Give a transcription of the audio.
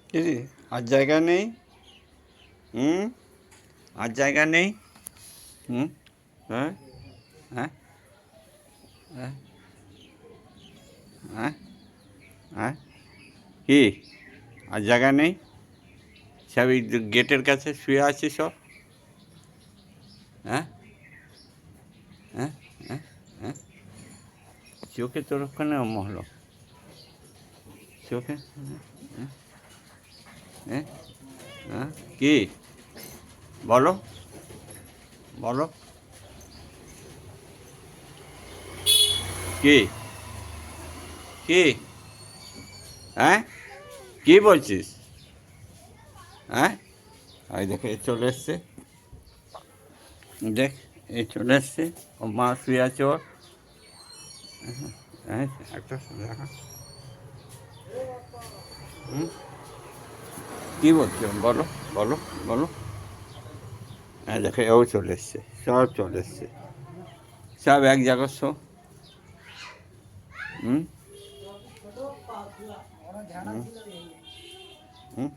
কিরে আর জায়গা নেই? হুম, আর জায়গা নেই? হুম, হ্যাঁ, হ্যাঁ, হ্যাঁ, হ্যাঁ, হ্যাঁ, কি আর জায়গা নেই? সব এই গেটের কাছে শুয়ে আছি সব। হ্যাঁ, হ্যাঁ, হ্যাঁ, হ্যাঁ, চোখে তোর ওখানে হলো চোখে। হ্যাঁ, হ্যাঁ, হ্যাঁ, কি বলো, বলো, কি কি হ্যাঁ, কি বলছিস? হ্যাঁ, এই দেখে এ চলে এসছে, দেখ এই চলে এসছে, ও মা শুয়ে আছে ওর। হ্যাঁ, একটা দেখা। হুম, কী বলছো বলো, বলো, বলো। হ্যাঁ দেখে ও চলে এসছে, সব চলে এসছে, সব এক জায়গার সব। হুম, হুম, হুম।